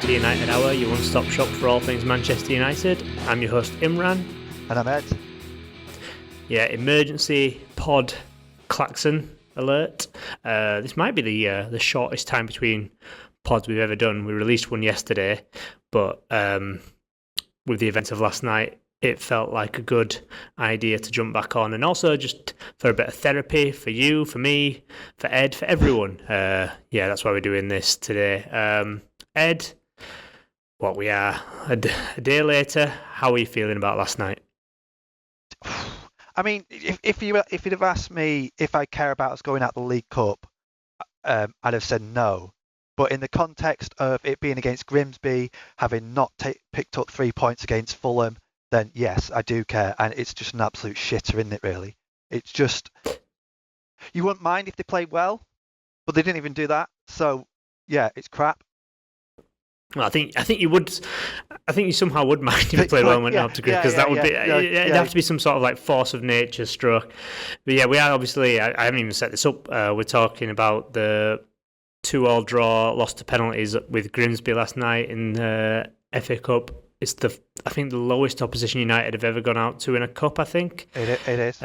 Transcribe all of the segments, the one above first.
Manchester United Hour, your one-stop shop for all things Manchester United. I'm your host Imran. And I'm Ed. Yeah, emergency pod klaxon alert. This might be the shortest time between pods we've ever done. We released one yesterday, but with the events of last night, it felt like a good idea to jump back on, and also just for a bit of therapy for you, for me, for Ed, for everyone. That's why we're doing this today. Ed, what we are a day later. How are you feeling about last night? I mean, if you'd have asked me if I care about us going out the League Cup, I'd have said no. But in the context of it being against Grimsby, having not picked up 3 points against Fulham, then yes, I do care. And it's just an absolute shitter, isn't it, really? It's just, you wouldn't mind if they played well, but they didn't even do that. So, yeah, it's crap. Well, I think you would. I think you somehow would mind if you played well and went up to Grimsby, because that would be. It'd have to be some sort of like force of nature stroke. But yeah, we are obviously. I haven't even set this up. We're talking about the 2-2 draw, lost to penalties with Grimsby last night in the FA Cup. It's I think the lowest opposition United have ever gone out to in a cup. I think it is.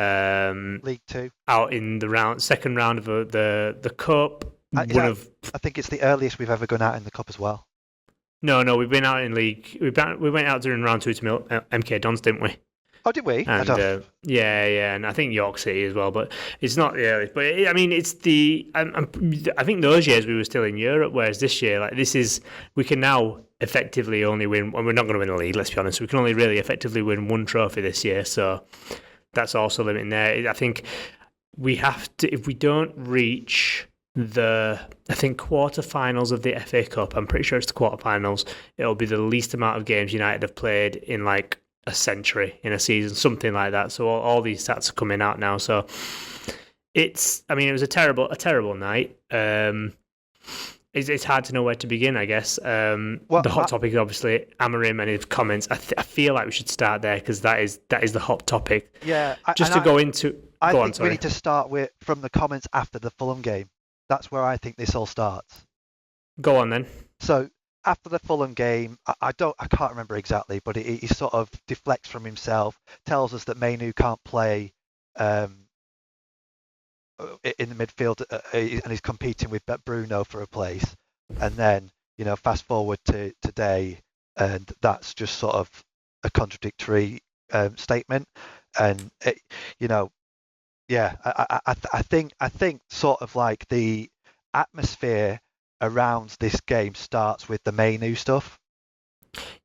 League Two. Out in the second round of the cup. I think it's the earliest we've ever gone out in the cup as well. No, we've been out in league. We went out during round 2 to MK Dons, didn't we? Oh, did we? And, yeah, and I think York City as well. But it's not the earliest. But it's the. I think those years we were still in Europe, whereas this year, we can now effectively only win. Well, we're not going to win the league. Let's be honest. We can only really effectively win one trophy this year. So that's also limiting there. I think we have to, if we don't reach the quarterfinals of the FA Cup, I'm pretty sure it's the quarterfinals, it'll be the least amount of games United have played in like a century in a season, something like that. So all these stats are coming out now. So it was a terrible night. It's hard to know where to begin, I guess. The hot topic is obviously Amorim and his comments. I feel like we should start there, because that is the hot topic. Yeah. I think we need to start from the comments after the Fulham game. That's where I think this all starts. Go on then. So after the Fulham game, I can't remember exactly, but he sort of deflects from himself, tells us that Man Utd can't play in the midfield, and he's competing with Bruno for a place. And then, fast forward to today, and that's just sort of a contradictory statement. And I think sort of like the atmosphere around this game starts with the Man Utd stuff.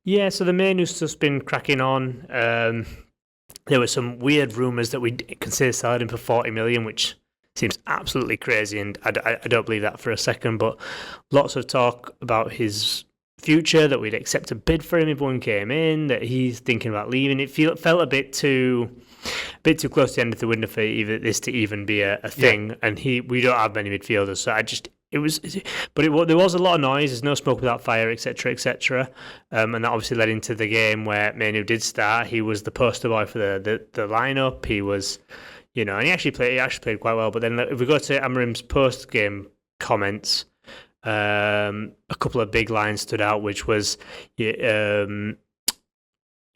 Yeah, so the Man Utd stuff's been cracking on. There were some weird rumours that we consider selling him for 40 million, which seems absolutely crazy, and I don't believe that for a second. But lots of talk about his future, that we'd accept a bid for him if one came in, that he's thinking about leaving. It felt a bit too close to the end of the window for this to even be a thing. Yeah. And we don't have many midfielders, so there was a lot of noise. There's no smoke without fire, etc., etc. And that obviously led into the game where Manu did start. He was the poster boy for the lineup. He was, and he actually played quite well. But then if we go to Amorim's post game comments, a couple of big lines stood out, which was, if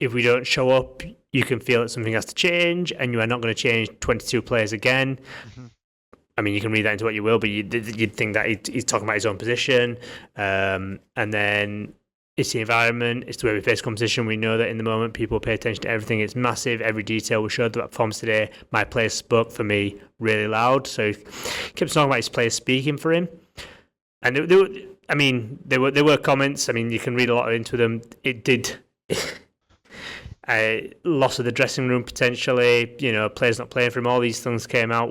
we don't show up, you can feel that something has to change, and you are not going to change 22 players again. Mm-hmm. I mean, you can read that into what you will, but you'd think that he's talking about his own position. And then it's the environment, it's the way we face competition. We know that in the moment people pay attention to everything. It's massive, every detail. We showed that performance today. My players spoke for me really loud. So he kept talking about his players speaking for him. And there were comments. I mean, you can read a lot into them. It did... loss of the dressing room potentially, players not playing for him, all these things came out.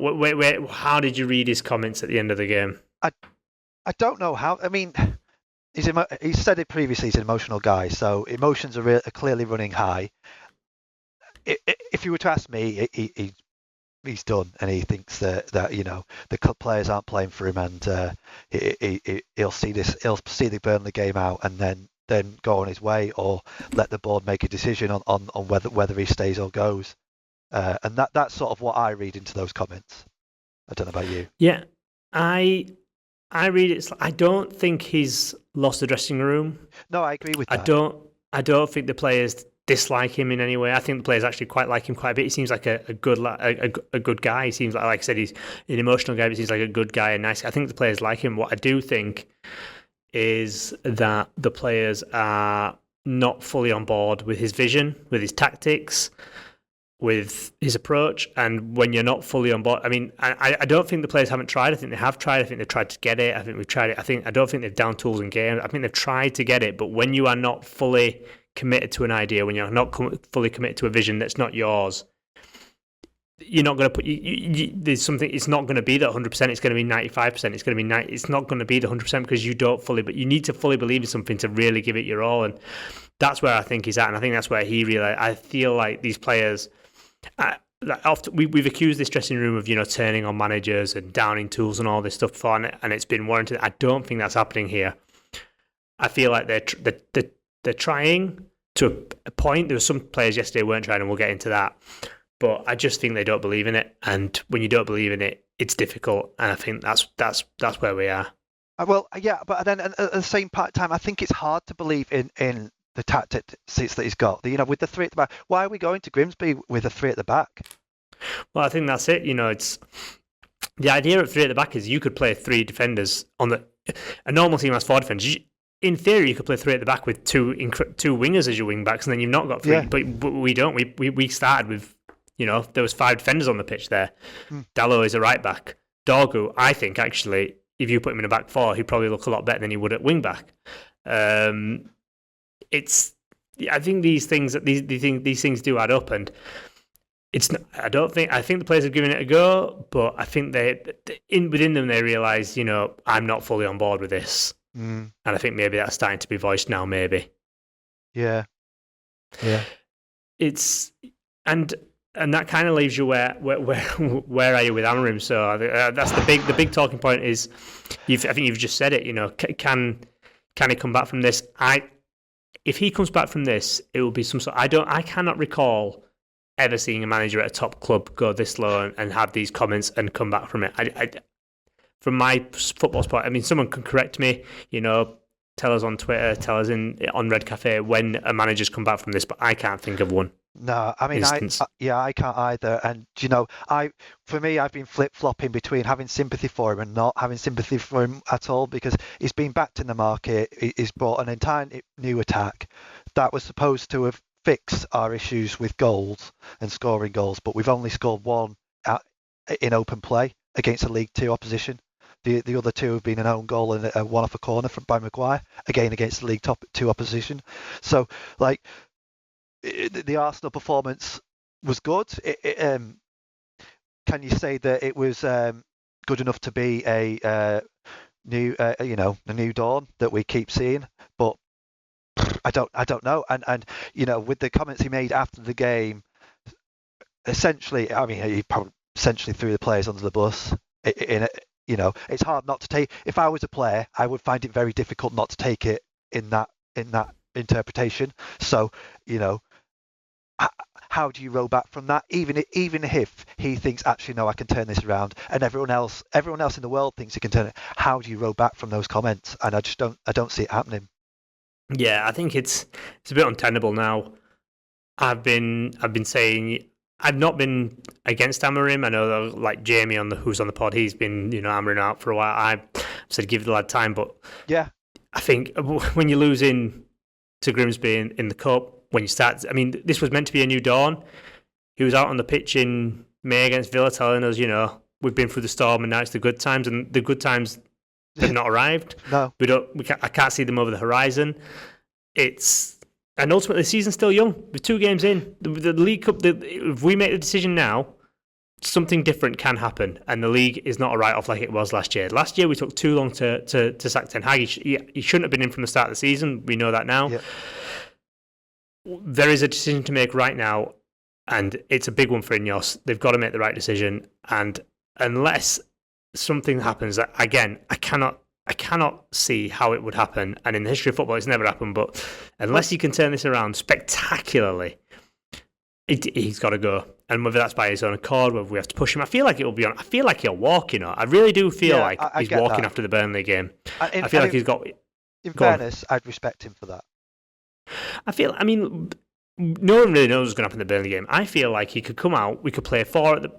How did you read his comments at the end of the game? I don't know how. I mean, he's said it previously, he's an emotional guy, so emotions are clearly running high. If you were to ask me, he's done, and he thinks that the club players aren't playing for him, and he'll see the Burnley game out, and then go on his way, or let the board make a decision on whether he stays or goes. And that's sort of what I read into those comments. I don't know about you. Yeah, I I read it. I don't think he's lost the dressing room. No, I agree with I that. don't think the players dislike him in any way. I think the players actually quite like him quite a bit. He seems like a good guy. He seems like I said, he's an emotional guy, but he seems like a good guy and nice. I think the players like him. What I do think is that the players are not fully on board with his vision, with his tactics, with his approach. And when you're not fully on board, I mean, I don't think the players haven't tried. I think they have tried. I think they've tried to get it. I think we've tried it. I don't think they've down tools in games. I think they've tried to get it. But when you are not fully committed to an idea, when you're not fully committed to a vision that's not yours, you're not going to put. There's something. It's not going to be that 100%. It's going to be 95%. It's going to be It's not going to be the 100% because you don't fully. But you need to fully believe in something to really give it your all, and that's where I think he's at. And I think that's where he really. I feel like these players. Often we've accused this dressing room of turning on managers and downing tools and all this stuff before, and it's been warranted. I don't think that's happening here. I feel like they're trying to a point. There were some players yesterday who weren't trying, and we'll get into that. But I just think they don't believe in it, and when you don't believe in it, it's difficult. And I think that's where we are. Well, yeah, but then at the same time, I think it's hard to believe in the tactics that he's got. With the three at the back. Why are we going to Grimsby with a three at the back? Well, I think that's it. It's the idea of three at the back is you could play three defenders on a normal team has four defenders. In theory, you could play three at the back with two wingers as your wing backs, and then you've not got three. Yeah. But we don't. We started with there was five defenders on the pitch there. Dalot is a right back. Dorgu, I think actually, if you put him in a back four, he'd probably look a lot better than he would at wing back. I think these things do add up, and it's not, I think the players have given it a go, but I think within them they realise I'm not fully on board with this, and I think maybe that's starting to be voiced now. Maybe, yeah. It's and that kind of leaves you where are you with Amorim? So that's the big talking point is I think you've just said it. Can he come back from this? If he comes back from this, it will be some sort. I cannot recall ever seeing a manager at a top club go this low and have these comments and come back from it. From my football spot, I mean, someone can correct me. Tell us on Twitter, tell us on Red Cafe when a manager's come back from this, but I can't think of one. No, I mean, I can't either. And for me, I've been flip-flopping between having sympathy for him and not having sympathy for him at all, because he's been backed in the market. He's brought an entire new attack that was supposed to have fixed our issues with goals and scoring goals, but we've only scored one in open play against a League Two opposition. The other two have been an own goal and one off a corner by Maguire, again against the League Top 2 opposition. So, the Arsenal performance was good. Can you say that it was good enough to be a new dawn that we keep seeing? But I don't know. And with the comments he made after the game, essentially, I mean, he probably essentially threw the players under the bus. It's hard not to take. If I was a player, I would find it very difficult not to take it in that interpretation. So, how do you roll back from that? Even if he thinks, actually, no, I can turn this around, and everyone else in the world thinks he can turn it. How do you roll back from those comments? And I don't see it happening. Yeah, I think it's a bit untenable now. I've been saying I've not been against Amorim. I know that, like Jamie who's on the pod, he's been hammering out for a while. I said give the lad time, but yeah, I think when you're losing to Grimsby in the cup, when you start, I mean, this was meant to be a new dawn. He was out on the pitch in May against Villa telling us, we've been through the storm and now it's the good times, and the good times have not arrived. No, I can't see them over the horizon. And ultimately, the season's still young. We're 2 games in. The League Cup, if we make the decision now, something different can happen. And the league is not a write-off like it was last year. Last year, we took too long to sack Ten Hag. He shouldn't have been in from the start of the season. We know that now. Yeah. There is a decision to make right now, and it's a big one for Ineos. They've got to make the right decision. And unless something happens, again, I cannot see how it would happen. And in the history of football, it's never happened. But unless you can turn this around spectacularly, he's got to go. And whether that's by his own accord, whether we have to push him, I feel like it'll be on. I feel like he'll walk. I really do feel like he's walking after the Burnley game. I feel like he's got. In fairness, I'd respect him for that. I mean, no one really knows what's going to happen in the Burnley game. I feel like he could come out. We could play 4-3,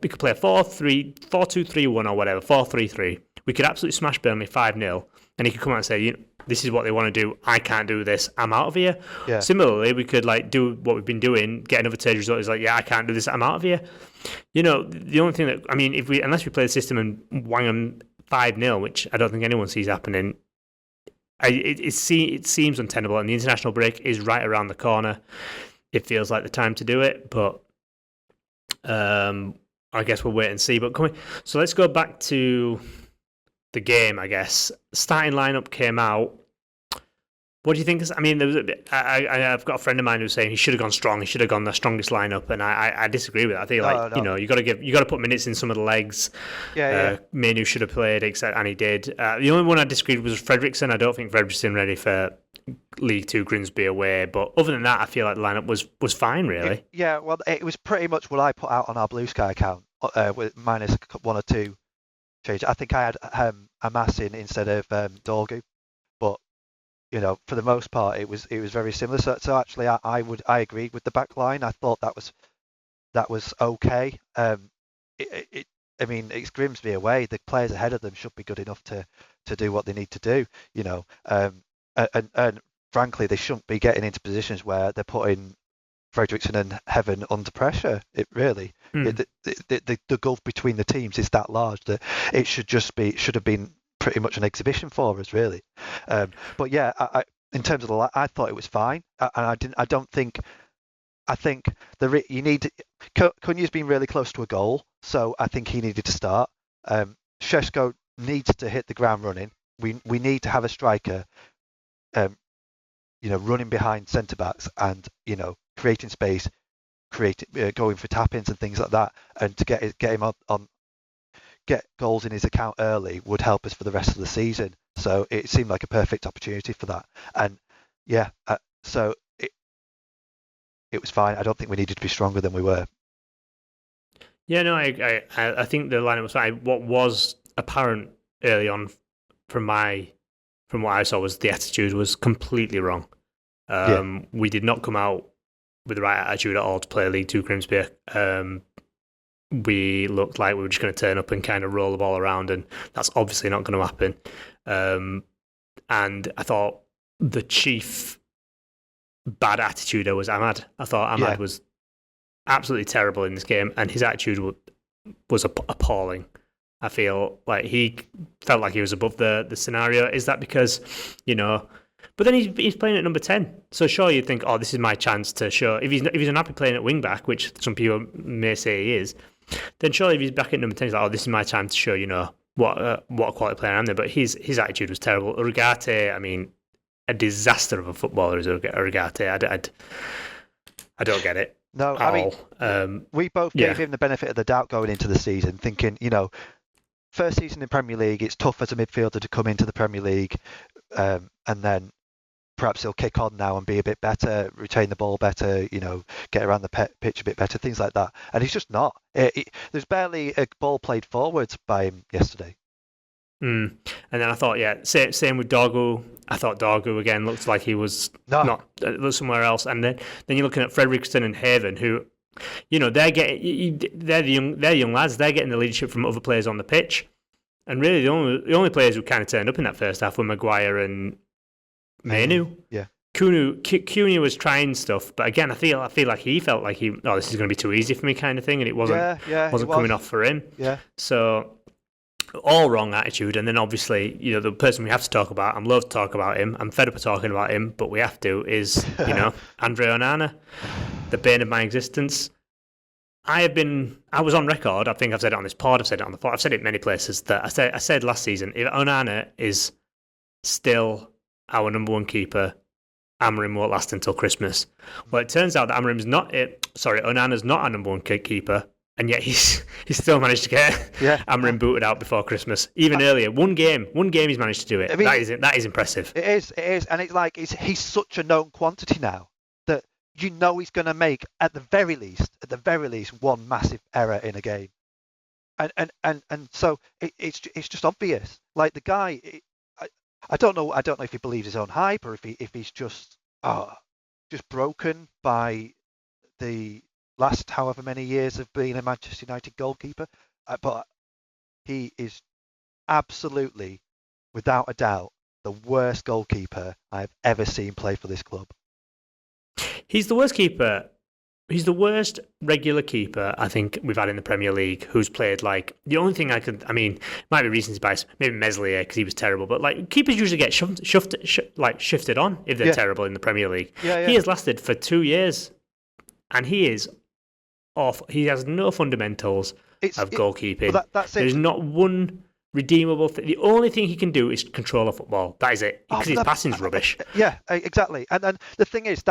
4-2-3-1 or whatever, 4-3-3. We could absolutely smash Burnley 5-0, and he could come out and say, this is what they want to do. I can't do this. I'm out of here. Yeah. Similarly, we could do what we've been doing, get another third result. Is I can't do this. I'm out of here. The only thing that unless we play the system and wang them 5-0, which I don't think anyone sees happening. It seems untenable, and the international break is right around the corner. It feels like the time to do it, but I guess we'll wait and see. But so let's go back to the game, I guess. Starting lineup came out. What do you think? I mean, there was I've got a friend of mine who's saying he should have gone strong. He should have gone the strongest lineup, and I disagree with that. I think you got to put minutes in some of the legs. Manu should have played, and he did. The only one I disagreed with was Fredrickson. I don't think Fredrickson ready for League Two Grimsby away. But other than that, I feel like the lineup was fine, really. Well, it was pretty much what I put out on our Blue Sky account with minus one or two changes. I think I had Amas in instead of Dorgu, but. For the most part, it was very similar. So actually, I agreed with the back line. I thought that was okay. It's Grimsby away. The players ahead of them should be good enough to do what they need to do. And frankly, they shouldn't be getting into positions where they're putting Fredrickson and Heaven under pressure. It really, the gulf between the teams is that large that it should have been pretty much an exhibition for us, really. But yeah, in terms of I thought it was fine, and I think Cunha's been really close to a goal, so I think he needed to start. Šeško needs to hit the ground running. We need to have a striker, running behind centre backs and creating space, going for tap-ins and things like that, and to get him on. Get goals in his account early would help us for the rest of the season. So it seemed like a perfect opportunity for that. And so it was fine. I don't think we needed to be stronger than we were. Yeah, no, I think the lineup was fine. What was apparent early on from what I saw was the attitude was completely wrong. We did not come out with the right attitude at all to play League Two Grimsby. We looked like we were just going to turn up and kind of roll the ball around, and that's obviously not going to happen. And I thought the chief bad attitude was Ahmad. I thought Ahmad was absolutely terrible in this game, and his attitude was appalling. I feel like he felt like he was above the scenario. Is that because, But then he's playing at number 10. So sure, you'd think, this is my chance to show. If he's unhappy playing at wing back, which some people may say he is, then surely if he's back at number 10, he's like, this is my time to show, what a quality player I am there. But his attitude was terrible. Urigate, I mean, a disaster of a footballer is Urigate. I don't get it. No, we both gave him the benefit of the doubt going into the season, thinking, first season in Premier League, it's tough as a midfielder to come into the Premier League, and then perhaps he'll kick on now and be a bit better, retain the ball better, get around the pitch a bit better, things like that. And he's just not. There's barely a ball played forwards by him yesterday. And then I thought, same with Dorgu. I thought Dorgu again looked like he was not somewhere else. And then you're looking at Fredrickson and Haven, who, they're young lads. They're getting the leadership from other players on the pitch. And really, the only players who kind of turned up in that first half were Maguire and Manu. Yeah. Cunha was trying stuff, but again, I feel like he felt like this is going to be too easy for me, kind of thing, and it wasn't coming off for him. Yeah. So all wrong attitude, and then obviously, the person we have to talk about. I'm loath to talk about him. I'm fed up of talking about him, but we have to. Is Andre Onana, the bane of my existence. I was on record. I think I've said it on this pod. I've said it on the pod. I've said it in many places. That I said last season, if Onana is still our number one keeper, Amorim won't last until Christmas. Well, it turns out that Onana's not our number one keeper, and yet he's still managed to get Amorim booted out before Christmas. Even earlier, one game he's managed to do it. I mean, that is impressive. It is, and it's like he's such a known quantity now that you know he's going to make at the very least one massive error in a game, and so it's just obvious. Like the guy, I don't know if he believes his own hype or if he's just broken by the last however many years of being a Manchester United goalkeeper, but he is absolutely, without a doubt, the worst goalkeeper I've ever seen play for this club. He's the worst keeper. He's the worst regular keeper I think we've had in the Premier League who's played like the only thing might be recency bias, maybe Meslier because he was terrible, but like keepers usually get shifted on if they're terrible in the Premier League. Yeah. He has lasted for 2 years and he is awful. He has no fundamentals of goalkeeping. That's it. There's not one redeemable thing. The only thing he can do is control a football. That is it. Because his passing's rubbish. Yeah, exactly. And the thing is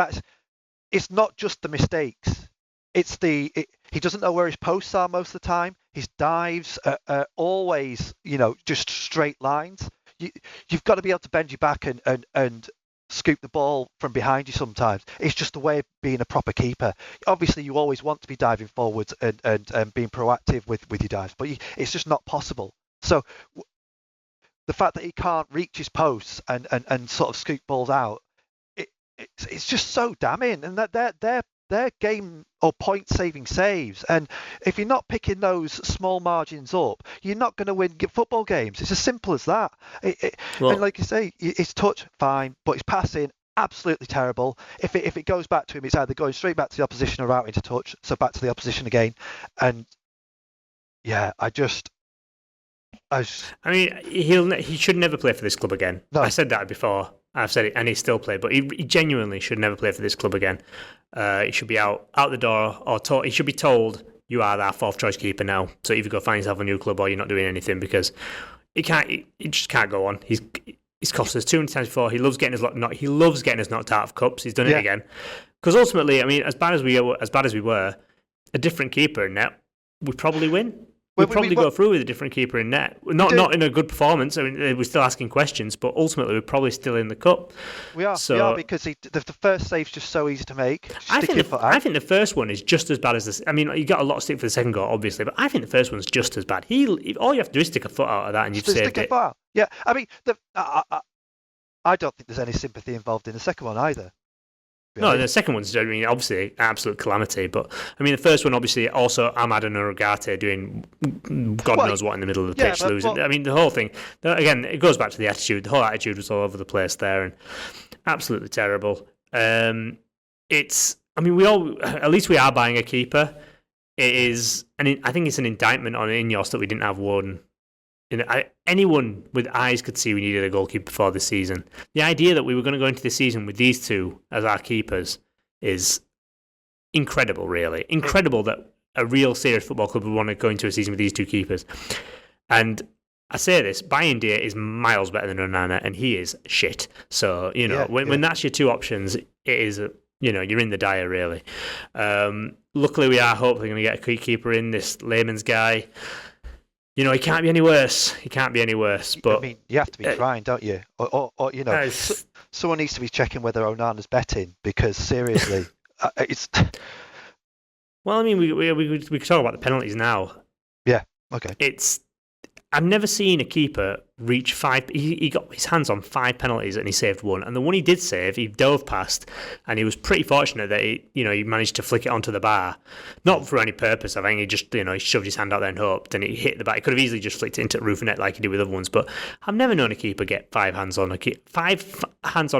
it's not just the mistakes. It's he doesn't know where his posts are most of the time. His dives are always, just straight lines. You've got to be able to bend your back and scoop the ball from behind you sometimes. It's just a way of being a proper keeper. Obviously, you always want to be diving forwards and being proactive with your dives, but it's just not possible. So the fact that he can't reach his posts and sort of scoop balls out, it's just so damning. And that they're game or point saving saves. And if you're not picking those small margins up, you're not going to win football games. It's as simple as that. And like you say, his touch fine, but his passing absolutely terrible. If it goes back to him, it's either going straight back to the opposition or out into touch, so back to the opposition again. And yeah, he should never play for this club again. No. I said that before. I've said it, and he still played, but he genuinely should never play for this club again. He should be out the door, or he should be told, you are our fourth choice keeper now. So either go find yourself a new club, or you're not doing anything, because he just can't go on. He's cost us too many times before. He loves getting us knocked out of cups. He's done it again. Because ultimately, I mean, as bad as we were, a different keeper in net, we'd probably win. We'd probably go through with a different keeper in net. Not in a good performance. I mean, we're still asking questions, but ultimately we're probably still in the cup. We are because the first save's just so easy to make. I think the first one is just as bad as this. I mean, you got a lot of stick for the second goal, obviously, but I think the first one's just as bad. All you have to do is stick a foot out of that, and you've saved it. Yeah, I mean, I don't think there's any sympathy involved in the second one either. No, the second one's, obviously an absolute calamity. But, I mean, the first one, obviously, also Amad and Urugate doing God knows what in the middle of the pitch, losing. I mean, the whole thing, again, it goes back to the attitude. The whole attitude was all over the place there, and absolutely terrible. At least we are buying a keeper. It is, and I think it's an indictment on Ineos that we didn't have one. Anyone with eyes could see we needed a goalkeeper before this season. The idea that we were going to go into this season with these two as our keepers is incredible, really. Incredible that a real serious football club would want to go into a season with these two keepers. And I say this, Bayindir is miles better than Onana, and he is shit. So, when that's your two options, it is, you're in the dire, really. Luckily, we are hopefully going to get a keeper in, this Layman's guy. He can't be any worse. But I mean, you have to be trying, don't you? Or someone needs to be checking whether Onana's betting, because seriously, it's. Well, I mean, we could talk about the penalties now. Yeah. Okay. I've never seen a keeper reach 5. He got his hands on 5 penalties and he saved one. And the one he did save, he dove past, and he was pretty fortunate that he managed to flick it onto the bar, not for any purpose. I think he just he shoved his hand out there and hoped, and it hit the bar. He could have easily just flicked it into the roof net like he did with other ones. But I've never known a keeper get 5 hands on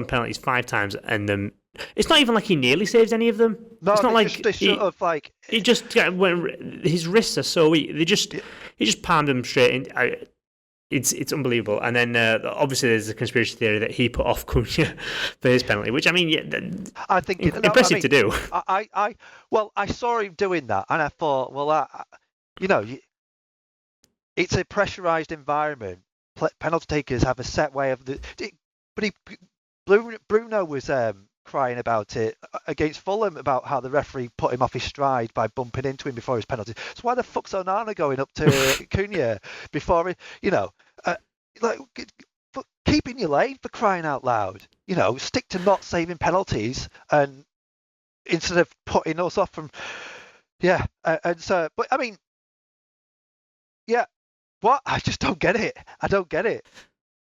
penalties 5 times, and then it's not even like he nearly saves any of them. No, it's not like he just when his wrists are so weak. He just palmed them straight in. It's unbelievable. And then obviously there's a conspiracy theory that he put off Cunha for his penalty, which I mean, I think impressive to do. I saw him doing that, and I thought, well, it's a pressurized environment. Penalty takers have a set way of Bruno was crying about it against Fulham about how the referee put him off his stride by bumping into him before his penalty. So why the fuck's Onana going up to Cunha before keep in your lane, for crying out loud. Stick to not saving penalties, and instead of putting us off from, and so, but I mean, yeah, what? I just don't get it. I don't get it.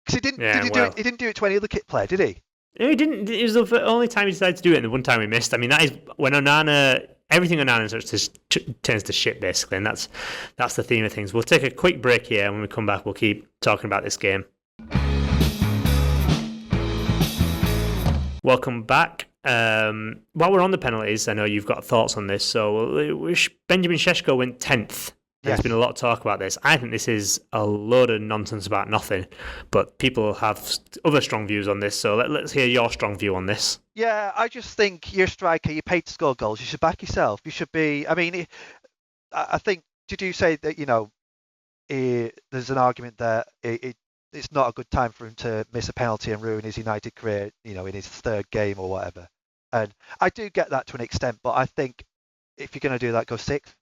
Because he didn't, Yeah, did he do it? well, He didn't do it to any other kit player, did he? no, he didn't. It was the only time he decided to do it, and the one time we missed. I mean, that is when Onana. Everything Onana turns to shit, basically, and that's the theme of things. We'll take a quick break here, and when we come back, we'll keep talking about this game. Welcome back. While we're on the penalties, I know you've got thoughts on this. So Benjamin Šeško went 10th. There's been a lot of talk about this. I think this is a load of nonsense about nothing, but people have other strong views on this. So let's hear your strong view on this. Yeah, I just think you're a striker. You're paid to score goals. You should back yourself. You should be. I mean, I think. Did you say that there's an argument that it's not a good time for him to miss a penalty and ruin his United career, in his third game or whatever. And I do get that to an extent, but I think if you're going to do that, go sixth.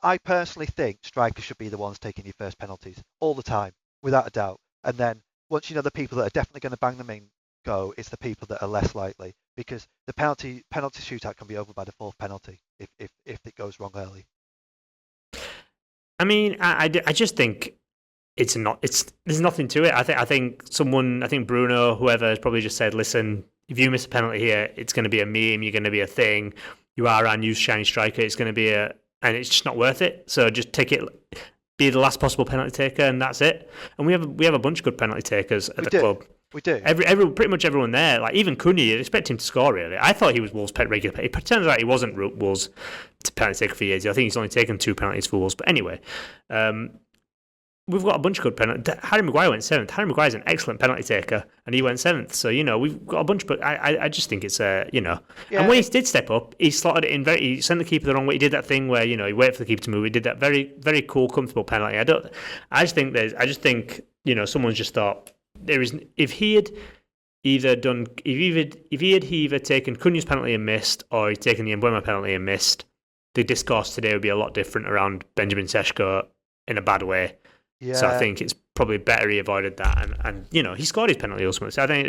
I personally think strikers should be the ones taking your first penalties all the time, without a doubt. And then once the people that are definitely going to bang them in go, it's the people that are less likely, because the penalty shootout can be over by the fourth penalty if it goes wrong early. I mean, I just think there's nothing to it. I think Bruno, whoever, has probably just said, listen, if you miss a penalty here, it's going to be a meme. You're going to be a thing. You are our new shiny striker. It's going to be and it's just not worth it. So just take it, be the last possible penalty taker, and that's it. And we have a bunch of good penalty takers at the club. We do. Pretty much everyone there, like even Cunha, you'd expect him to score, really. I thought he was Wolves' pet regular. It turns out he wasn't Wolves' penalty taker for years. I think he's only taken 2 penalties for Wolves. But anyway, we've got a bunch of good penalties. Harry Maguire went 7th. Harry Maguire's an excellent penalty taker, and he went 7th. So, we've got a bunch, but I just think it's, Yeah. And when he did step up, he slotted it in he sent the keeper the wrong way. He did that thing where, he waited for the keeper to move. He did that very, very cool, comfortable penalty. I just think, someone's just thought, if he had either taken Cunha's penalty and missed, or he'd taken the Mbeumo penalty and missed, the discourse today would be a lot different around Benjamin Šeško in a bad way. Yeah. So I think it's probably better he avoided that, and he scored his penalty ultimately. So I think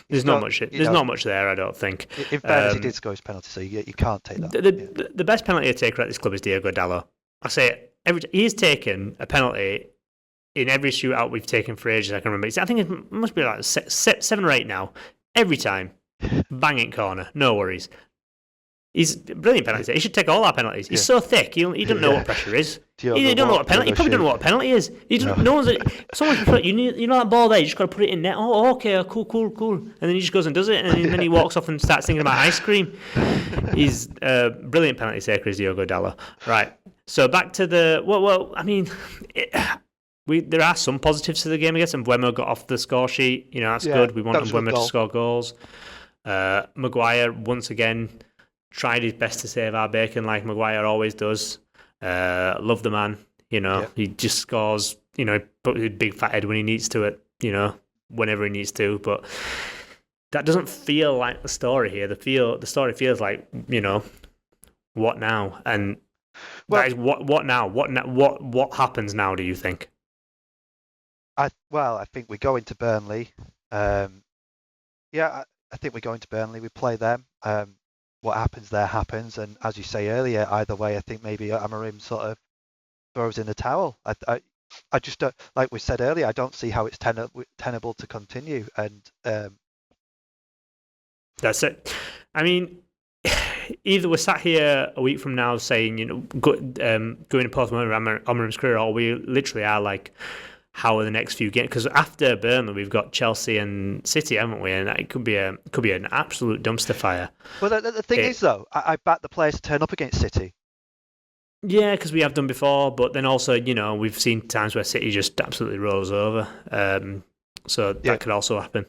there's not much there. I don't think. In fairness, he did score his penalty, so you can't take that. The best penalty taker at this club is Diogo Dalot. I say he's taken a penalty in every shootout we've taken for ages. I can remember. I think it must be like 7 or 8 now. Every time, bang it corner, no worries. He's a brilliant penalty. He should take all our penalties. He's so thick. He doesn't know what pressure is. He don't know what penalty. He probably don't know what a penalty is. Someone's put that ball there. You just got to put it in net. Oh, okay, cool. And then he just goes and does it, and then he walks off and starts thinking about ice cream. He's a brilliant penalty taker, is Diogo Dalot. Right. So back to the I mean. There are some positives to the game, I guess. And Mbeumo got off the score sheet. That's good. We want Mbeumo to score goals. Maguire, once again, tried his best to save our bacon, like Maguire always does. Love the man. He just scores. Put his big fat head when he needs to it. Whenever he needs to. But that doesn't feel like the story here. The story feels like what now? And that is what now? What happens now? Do you think? I think we go into Burnley. I think we go into Burnley. We play them. What happens there happens, and as you say earlier, either way, I think maybe Amorim sort of throws in the towel. I just don't, like we said earlier, I don't see how it's tenable to continue. And that's it. I mean, either we're sat here a week from now saying, going to post Amorim's career, or we literally are like, how are the next few games? Because after Burnley, we've got Chelsea and City, haven't we? And it could be an absolute dumpster fire. Well, the thing is, though, I back the players to turn up against City. Yeah, because we have done before, but then also, we've seen times where City just absolutely rolls over. So that could also happen.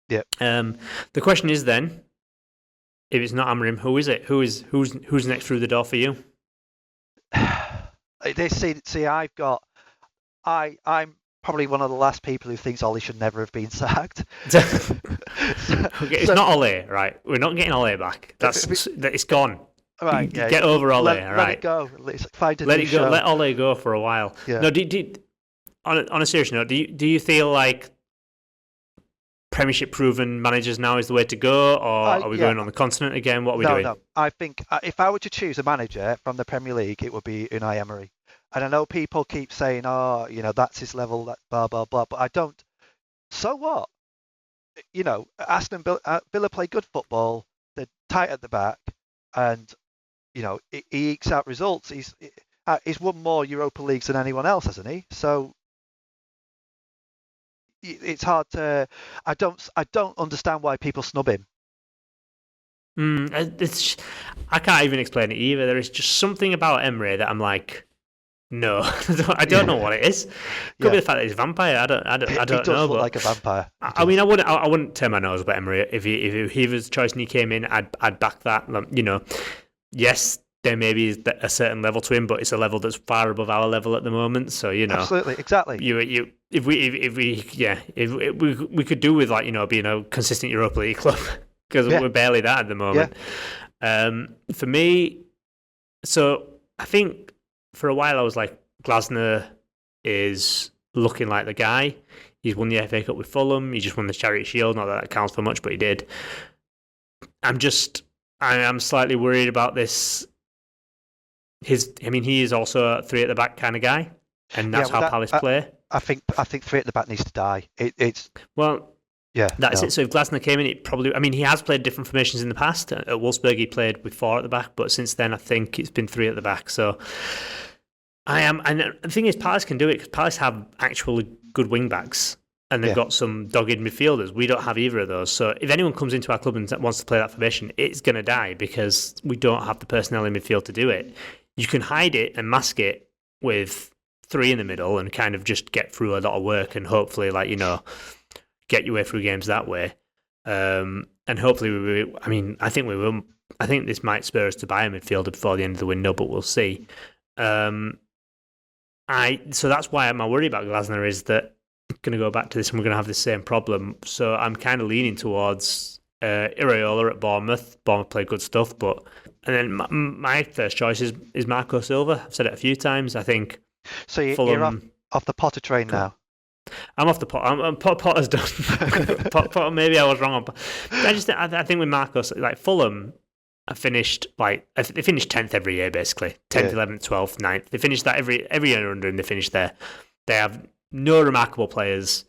Yeah. The question is then, if it's not Amorim, who is it? Who's next through the door for you? I'm probably one of the last people who thinks Ollie should never have been sacked. It's not Ollie, right? We're not getting Ollie back. It's gone. Right, yeah. Get over Ollie, right? Let it go. Find a let new it go. show. Let Ollie go for a while. Yeah. No, on a serious note, do you feel like Premiership proven managers now is the way to go, or are we going on the continent again? What are we doing? No. I think if I were to choose a manager from the Premier League, it would be Unai Emery. And I know people keep saying, "Oh, that's his level," that blah blah blah. But I don't. So what? Aston Villa play good football. They're tight at the back, and he ekes out results. He's won more Europa Leagues than anyone else, hasn't he? So it's hard to. I don't understand why people snub him. I can't even explain it either. There is just something about Emery that I'm like, no, I don't know what it is. Could be the fact that he's a vampire. I don't know. He does look like a vampire. I mean, I wouldn't turn my nose at Emery if he was the choice and he came in. I'd back that. Yes, there may be a certain level to him, but it's a level that's far above our level at the moment. So absolutely, exactly. If we could do with being a consistent Europa League club because we're barely that at the moment. Yeah. For me, so I think for a while I was like, Glasner is looking like the guy. He's won the FA Cup with Fulham. He just won the Charity Shield. Not that it counts for much, but he did. I am slightly worried about this. He is also a three at the back kind of guy, and that's how Palace play. I think three at the back needs to die. That's it. So if Glasner came in, he has played different formations in the past. At Wolfsburg, he played with four at the back, but since then, I think it's been three at the back. So and the thing is, Palace can do it because Palace have actually good wing backs, and they've got some dogged midfielders. We don't have either of those. So if anyone comes into our club and wants to play that formation, it's going to die because we don't have the personnel in midfield to do it. You can hide it and mask it with three in the middle and kind of just get through a lot of work and hopefully, get your way through games that way. And hopefully, I think we will. I think this might spur us to buy a midfielder before the end of the window, but we'll see. So that's why my worry about Glasner is that I'm going to go back to this and we're going to have the same problem. So I'm kind of leaning towards Iraola at Bournemouth. Bournemouth play good stuff, and then my first choice is Marco Silva. I've said it a few times. I think. So you're off the Potter train now. I'm off the pot. Potter's done. Potter, maybe I was wrong on. I think with Marcos, like Fulham, they finished 10th every year basically. 10th, 11th, 12th, 9th. They finished that every year under him. They finished there. They have no remarkable players.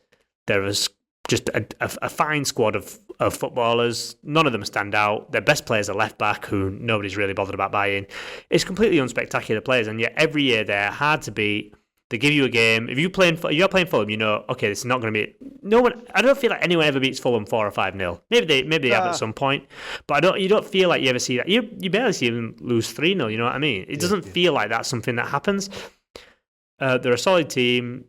There is just a fine squad of footballers. None of them stand out. Their best players are left back, who nobody's really bothered about buying. It's completely unspectacular players, and yet every year they're hard to beat. They give you a game. If you're playing Fulham, okay, this is not going to be. No one. I don't feel like anyone ever beats Fulham 4 or 5-0. Maybe they have at some point, but you don't feel like you ever see that. You barely see them lose 3-0. You know what I mean? It doesn't feel like that's something that happens. They're a solid team,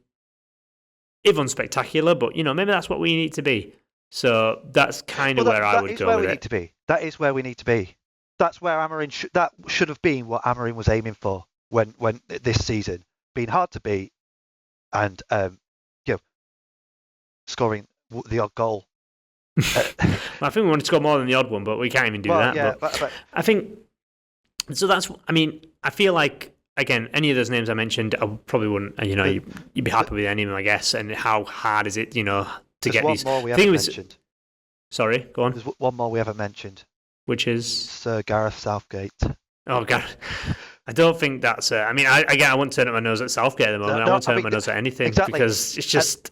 if unspectacular, but maybe that's what we need to be. So that's kind of where I would go with it. That is where we need to be. That's where Amorim that should have been what Amorim was aiming for when this season. Being hard to beat and scoring the odd goal. I think we want to score more than the odd one, but we can't even do that. Yeah, but I think so. I feel like, again, any of those names I mentioned, I probably wouldn't. You'd be happy with any of them, I guess. And how hard is it, to get these? There's one more we haven't mentioned. Sorry, go on. There's one more we haven't mentioned. Which is Sir Gareth Southgate. Oh, Gareth. I don't think that's. I wouldn't turn up my nose at Southgate at the moment. I won't turn up my nose at anything because it's just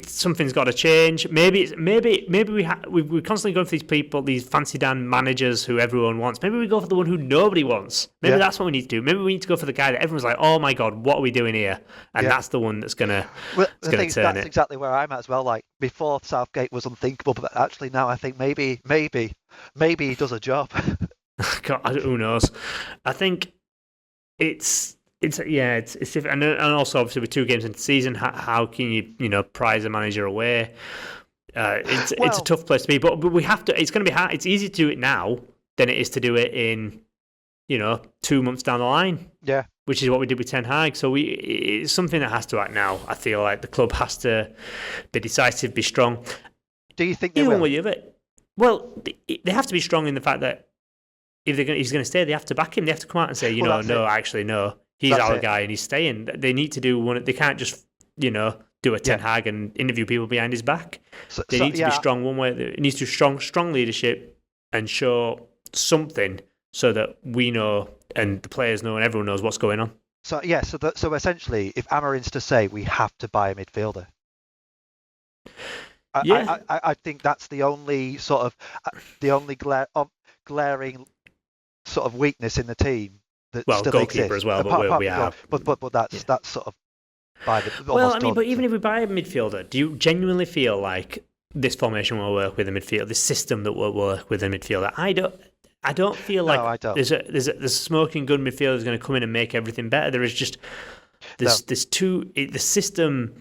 something's got to change. Maybe we're constantly going for these people, these fancy Dan managers who everyone wants. Maybe we go for the one who nobody wants. Maybe that's what we need to do. Maybe we need to go for the guy that everyone's like, oh my god, what are we doing here? And that's the one that's gonna. Turn it. That's exactly where I'm at as well. Like before, Southgate was unthinkable, but actually now I think maybe he does a job. God, who knows? I think it's different, and also obviously with 2 games into the season, how can you prize a manager away? It's a tough place to be, but we have to. It's going to be hard. It's easier to do it now than it is to do it in 2 months down the line. Yeah, which is what we did with Ten Hag. So it's something that has to act now. I feel like the club has to be decisive, be strong. Do you think they will? Well, they have to be strong in the fact that if he's going to stay, they have to back him. They have to come out and say, no, he's our guy and he's staying. They need to do one. They can't just, do a Ten Hag and interview people behind his back. They need to be strong one way. It needs to be strong leadership and show something so that we know and the players know and everyone knows what's going on. So essentially, if Amorim's to say we have to buy a midfielder, I think that's the only sort of glaring sort of weakness in the team that still goalkeeper exists. As well, but we have. But that's sort of by the. Well, I mean, but even if we buy a midfielder, do you genuinely feel like this formation will work with a midfielder, this system that will work with a midfielder? I don't feel like I don't. There's a smoking gun midfielder who's going to come in and make everything better. There is just the system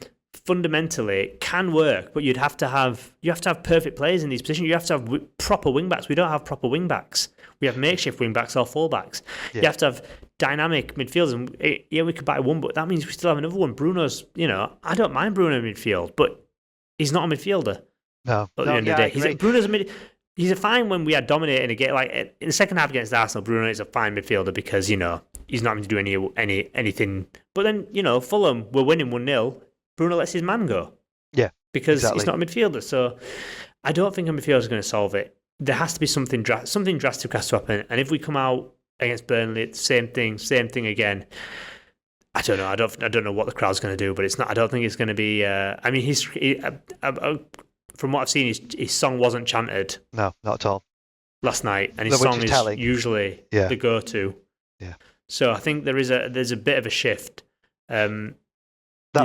fundamentally can work, but you have to have perfect players in these positions. You have to have proper wing backs. We don't have proper wing backs. We have makeshift wing backs or full backs. Yeah. You have to have dynamic midfielders. And we could buy one, but that means we still have another one. Bruno's, I don't mind Bruno in midfield, but he's not a midfielder. No. At the end of the day, Bruno's he's a fine when we are dominating a game. Like in the second half against Arsenal, Bruno is a fine midfielder because he's not having to do anything. But then Fulham were winning 1-0. Bruno lets his man go. Yeah, because he's not a midfielder. So I don't think a midfielder is going to solve it. There has to be something drastic has to happen. And if we come out against Burnley, it's the same thing again. I don't know. I don't know what the crowd's going to do, but it's not. I don't think it's going to be. From what I've seen, his song wasn't chanted. No, not at all. Last night, and his song is usually the go-to. Yeah. So I think there's a bit of a shift. That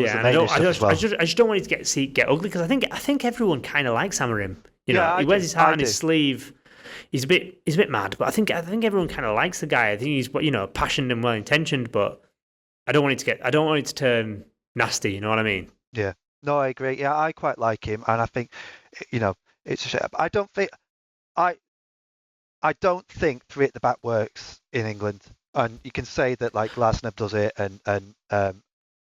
was the main issue as well. I just don't want it to get ugly because I think everyone kind of likes Amorim. He wears his heart on his sleeve. He's a bit mad, but I think everyone kind of likes the guy. I think he's passionate and well intentioned, but I don't want it to turn nasty. You know what I mean? Yeah. No, I agree. Yeah, I quite like him, and I think it's a shame. I don't think three at the back works in England, and you can say that like Glasner does it, and a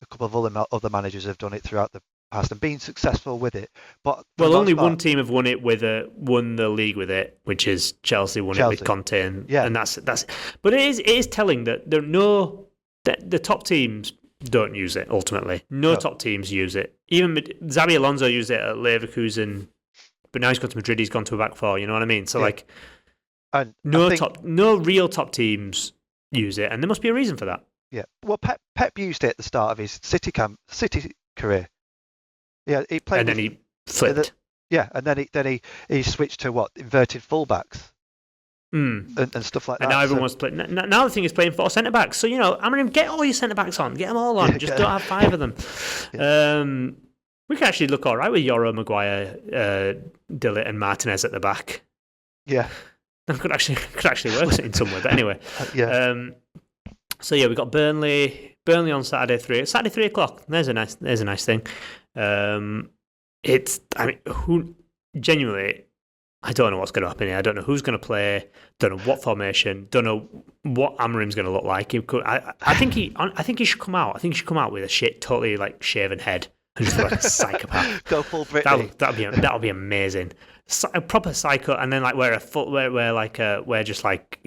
couple of other managers have done it throughout the past and been successful with it. But only one team have won the league with it, which is Chelsea won it with Conte, and that's. But it is telling that the top teams don't use it ultimately. No top teams use it. Even Xabi Alonso used it at Leverkusen, but now he's gone to Madrid. He's gone to a back four. You know what I mean? So no real top teams use it, and there must be a reason for that. Yeah. Well, Pep used it at the start of his City career. Yeah, he played. And then he flipped. And then he switched to inverted fullbacks. And stuff like that. And now everyone's playing. Now the thing is playing 4 centre backs. So Amorim, get all your centre backs on. Get them all on. Just don't have 5 of them. Yeah. We can actually look all right with Yoro, Maguire, Dillett, and Martinez at the back. Yeah, that could actually work in some way. But anyway, So we got Burnley on Saturday 3 o'clock. There's a nice thing. Genuinely, I don't know what's going to happen here. I don't know who's going to play. Don't know what formation. Don't know what Amorim's going to look like. I think he should come out. I think he should come out with a totally like shaven head and just look like a psychopath. Go full Britney. That'll be amazing. A proper psycho, and then like wear just like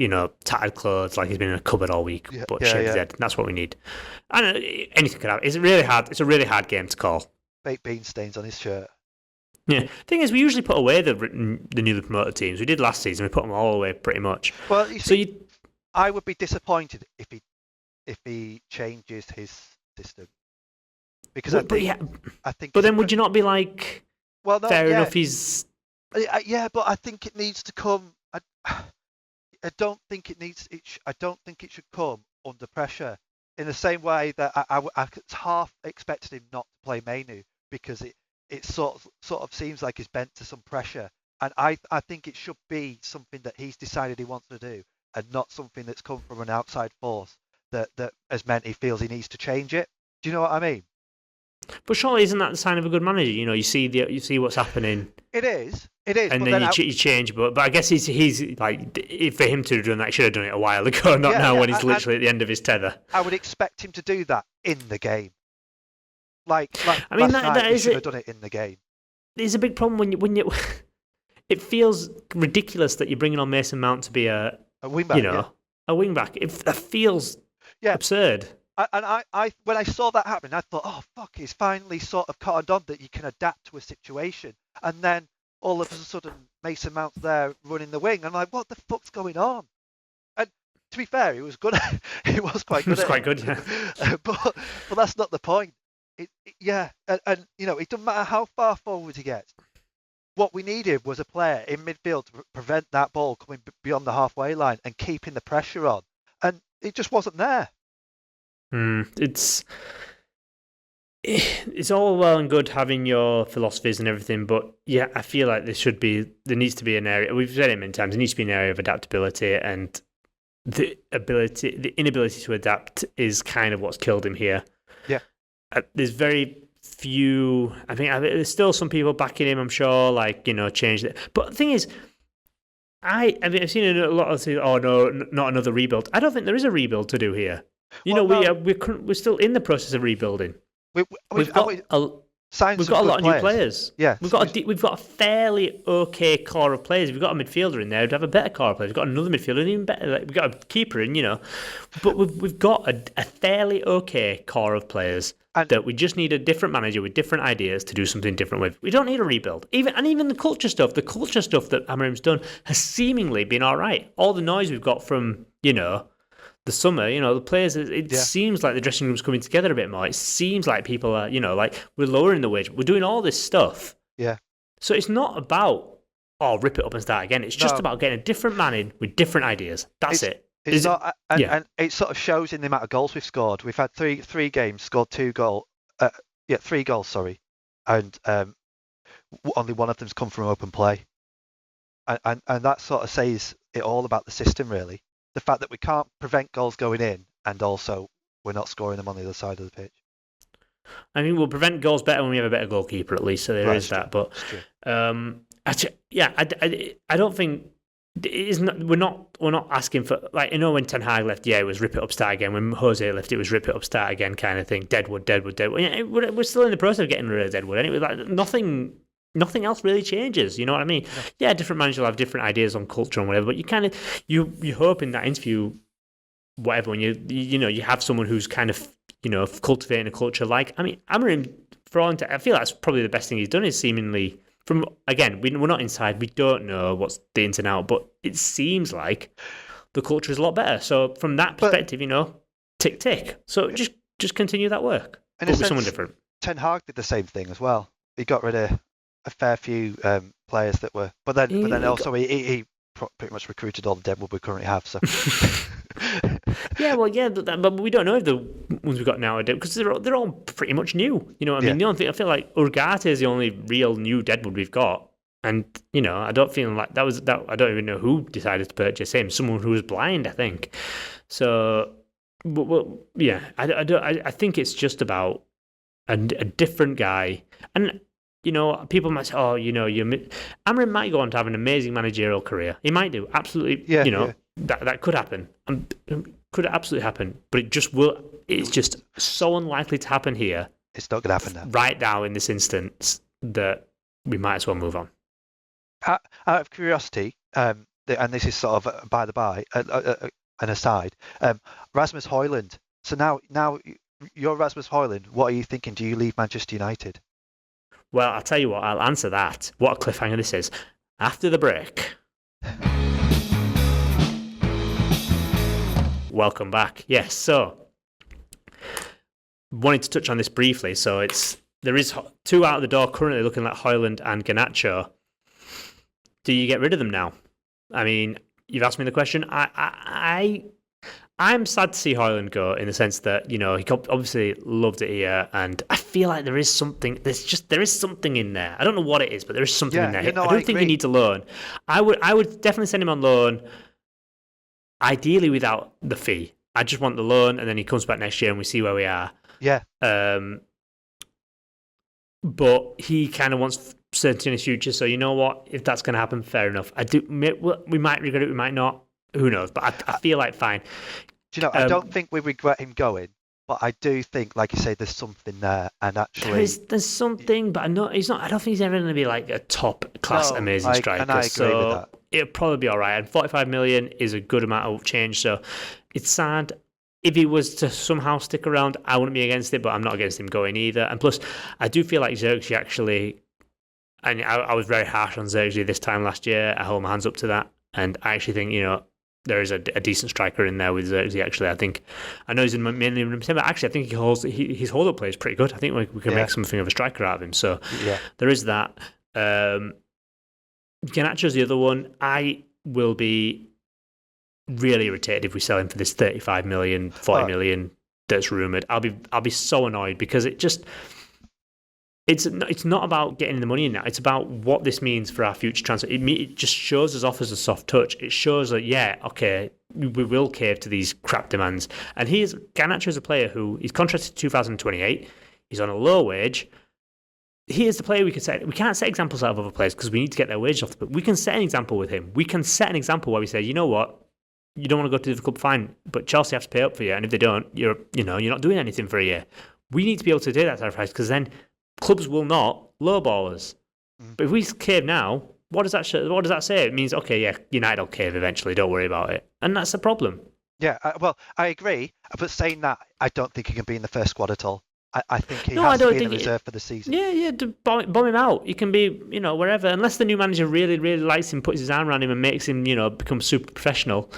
tattered clothes, like he's been in a cupboard all week, but shave his head. That's what we need. I don't know, anything could happen. It's really hard. It's a really hard game to call. Baked bean stains on his shirt. Yeah. Thing is, we usually put away the newly promoted teams. We did last season. We put them all away pretty much. Well, I would be disappointed if he changes his system because I think. But then, would you not be like? Well, no, fair enough. He's. Yeah, but I think it needs to come. I don't think it needs. I don't think it should come under pressure. In the same way that I half expected him not to play Mainu because it sort of seems like he's bent to some pressure, and I think it should be something that he's decided he wants to do, and not something that's come from an outside force that has meant he feels he needs to change it. Do you know what I mean? But surely isn't that the sign of a good manager? You see what's happening. It is. And then you change, but I guess he's like, for him to have done that, he should have done it a while ago, not now when he's literally at the end of his tether. I would expect him to do that in the game. Like I mean, last night, he should have done it in the game. There's a big problem when you. It feels ridiculous that you're bringing on Mason Mount to be a wing back. A wing back. That feels absurd. I when I saw that happening, I thought, oh fuck, he's finally sort of caught on that you can adapt to a situation. And then all of a sudden, Mason Mount's there running the wing. I'm like, what the fuck's going on? And to be fair, he was good. He was quite It good. was quite good, yeah. But that's not the point. Yeah, and it doesn't matter how far forward he gets. What we needed was a player in midfield to prevent that ball coming beyond the halfway line and keeping the pressure on. And it just wasn't there. It's all well and good having your philosophies and everything, but yeah, I feel like there needs to be an area. We've said it many times. There needs to be an area of adaptability, and the inability to adapt is kind of what's killed him here. Yeah, there's very few. I think there's still some people backing him. I'm sure, change it. But the thing is, I've seen a lot of things. Oh no, not another rebuild. I don't think there is a rebuild to do here. We're still in the process of rebuilding. We've got a lot of new players. Yeah, we've got a fairly okay core of players. We've got a midfielder in there. We'd have a better core of players. We've got another midfielder, even better. We've got a keeper in, but we've got a fairly okay core of players that we just need a different manager with different ideas to do something different with. We don't need a rebuild. Even the culture stuff that Amorim's done has seemingly been all right. All the noise we've got from the summer, the players, it seems like the dressing room's coming together a bit more. It seems like people are, we're lowering the wage. We're doing all this stuff. Yeah. So it's not about, rip it up and start again. It's just about getting a different man in with different ideas. That's it. It's not, and it sort of shows in the amount of goals we've scored. We've had three games, scored 3 goals, sorry. And only one of them's come from open play. And that sort of says it all about the system, really. The fact that we can't prevent goals going in, and also we're not scoring them on the other side of the pitch. I mean, we'll prevent goals better when we have a better goalkeeper, at least. So there is that. But I don't think it is. We're not asking for, when Ten Hag left, it was rip it up, start again. When Jose left, it was rip it up, start again kind of thing. Deadwood. Yeah, we're still in the process of getting rid of Deadwood. Anyway, nothing else really changes. You know what I mean? No. Yeah, different managers will have different ideas on culture and whatever, but you hope in that interview, whatever, when you have someone who's kind of, cultivating a culture Amorim, I feel that's probably the best thing he's done is seemingly, we're not inside, we don't know what's the ins and out, but it seems like the culture is a lot better. So from that perspective, tick. So just continue that work. And with someone different. Ten Hag did the same thing as well. He got rid of a fair few players that were, but then also he pretty much recruited all the Deadwood we currently have. So but we don't know if the ones we got now are Deadwood because they're all pretty much new. You know what I mean? The only thing I feel like Urgate is the only real new Deadwood we've got, and I don't feel like that was that. I don't even know who decided to purchase him. Someone who was blind, I think. So, I think it's just about a different guy and. People might say, Amorim might go on to have an amazing managerial career. He might do, absolutely. That could happen. Could absolutely happen. But it just will. It's just so unlikely to happen here. It's not going to happen now. Right now, in this instance, that we might as well move on. Out of curiosity, and this is sort of by the by, an aside, Rasmus Højlund. So now you're Rasmus Højlund. What are you thinking? Do you leave Manchester United? Well, I'll tell you what, I'll answer that. What a cliffhanger this is. After the break. Welcome back. Yes, so wanted to touch on this briefly. So there is 2 out of the door currently looking like Højlund and Garnacho. Do you get rid of them now? I mean, you've asked me the question. I'm sad to see Højlund go in the sense that, he obviously loved it here, and I feel like there is something in there. I don't know what it is, but there is something in there. I don't think he needs a loan. I would definitely send him on loan, ideally without the fee. I just want the loan, and then he comes back next year and we see where we are. Yeah. But he kind of wants certainty in his future, so you know what? If that's going to happen, fair enough. We might regret it, we might not. Who knows? But I feel like fine. Do you know? I don't think we regret him going, but I do think, like you say, there's something there, and actually there's something. But he's not. I don't think he's ever going to be like a top class amazing striker. And I agree with that. It'll probably be all right. And 45 million is a good amount of change. So it's sad. if he was to somehow stick around, I wouldn't be against it, but I'm not against him going either. And plus, I do feel like Xerxes actually, and I was very harsh on Xerxes this time last year. I hold my hands up to that. And I actually think, there is a decent striker in there with Xerxes, actually. I know he's mainly in but actually I think his hold-up play is pretty good. I think we can make something of a striker out of him. So there is that. Garnacho's the other one. I will be really irritated if we sell him for this 35 million, 40 million that's rumoured. I'll be so annoyed because it's not about getting the money in now. It's about what this means for our future transfer. It just shows us offers a soft touch. It shows that, we will cave to these crap demands. And Garnacho is a player who he's contracted to 2028. He's on a low wage. He is the player we could set. We can't set examples out of other players because we need to get their wages off. But we can set an example with him. We can set an example where we say, you know what? You don't want to go to the club, fine. But Chelsea have to pay up for you. And if they don't, you're not doing anything for a year. We need to be able to do that sacrifice because then clubs will not lowball us. But if we cave now, what does that say? It means, United will cave eventually. Don't worry about it. And that's the problem. Yeah, I agree. But saying that, I don't think he can be in the first squad at all. I think he has to be in the reserve for the season. Yeah, bomb him out. He can be, wherever. Unless the new manager really, really likes him, puts his arm around him and makes him, become super professional,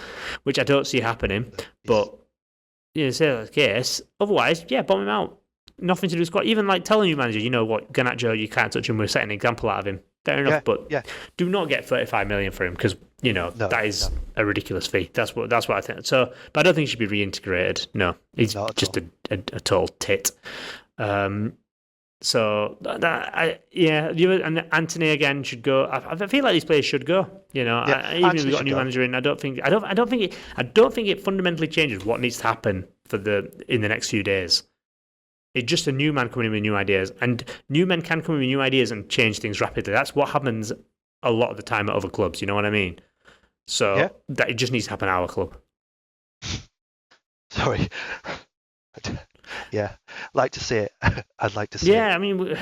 which I don't see happening. But, say that's the case. Otherwise, bomb him out. Nothing to do with squad. Even like telling you manager, you know what, Garnacho, you can't touch him. We're setting an example out of him. Fair enough, but do not get 35 million for him because that is a ridiculous fee. That's what I think. So, but I don't think he should be reintegrated. No, he's just a total tit. And Anthony again should go. I feel like these players should go. Even if we got a new manager in, I don't think it fundamentally changes what needs to happen in the next few days. It's just a new man coming in with new ideas. And new men can come in with new ideas and change things rapidly. That's what happens a lot of the time at other clubs. You know what I mean? So that it just needs to happen at our club. Sorry. Yeah, like to see it. I'd like to see it. Yeah, I mean,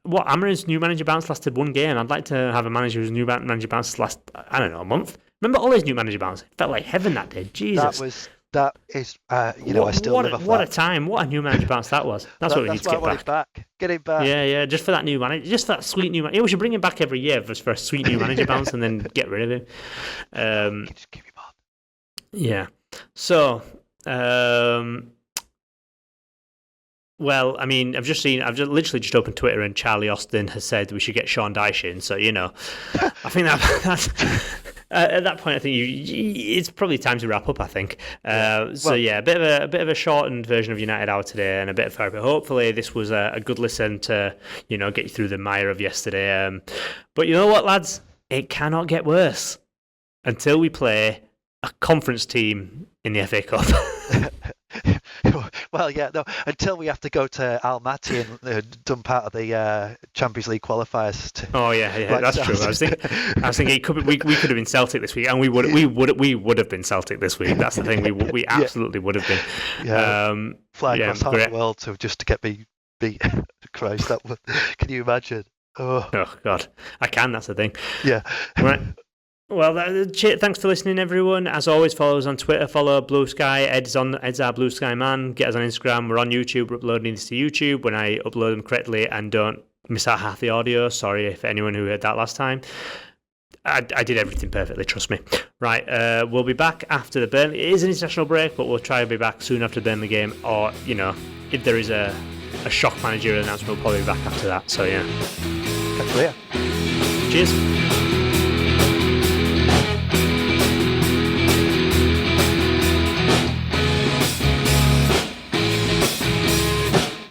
Amorim's new manager bounce lasted one game. I'd like to have a manager whose new manager bounce last, I don't know, a month. Remember Ole's new manager bounce? It felt like heaven that day. Jesus. That is, I still live off what that. a time! What a new manager bounce that was. That's what we need to get back. Get him back. Yeah, just for that new manager, just for that sweet new manager. We should bring him back every year for a sweet new manager bounce and then get rid of him. Just keep him on. Yeah. So, well, I mean, I've literally just opened Twitter and Charlie Austin has said we should get Sean Dyche in. So, I think that's at that point, I think it's probably time to wrap up. I think. A bit of a shortened version of United Hour today and a bit of therapy. Hopefully, this was a good listen to get you through the mire of yesterday. But you know what, lads, it cannot get worse until we play a conference team in the FA Cup. Well, until we have to go to Almaty and dump out of the Champions League qualifiers. That's true. I was thinking we could have been Celtic this week, and we would have been Celtic this week. That's the thing. We absolutely would have been. Yeah, flying across half the world just to get me beat. Christ, can you imagine? Oh God, I can. That's the thing. Yeah. Right. Well, thanks for listening, everyone. As always, follow us on Twitter. Follow Blue Sky. Ed's our Blue Sky man. Get us on Instagram. We're on YouTube. We're uploading these to YouTube when I upload them correctly and don't miss out half the audio. Sorry if anyone who heard that last time. I did everything perfectly, trust me. Right, we'll be back after the Burnley. It is an international break, but we'll try to be back soon after the Burnley game. Or, if there is a shock managerial announcement, we'll probably be back after that. So, yeah. Clear. Cheers.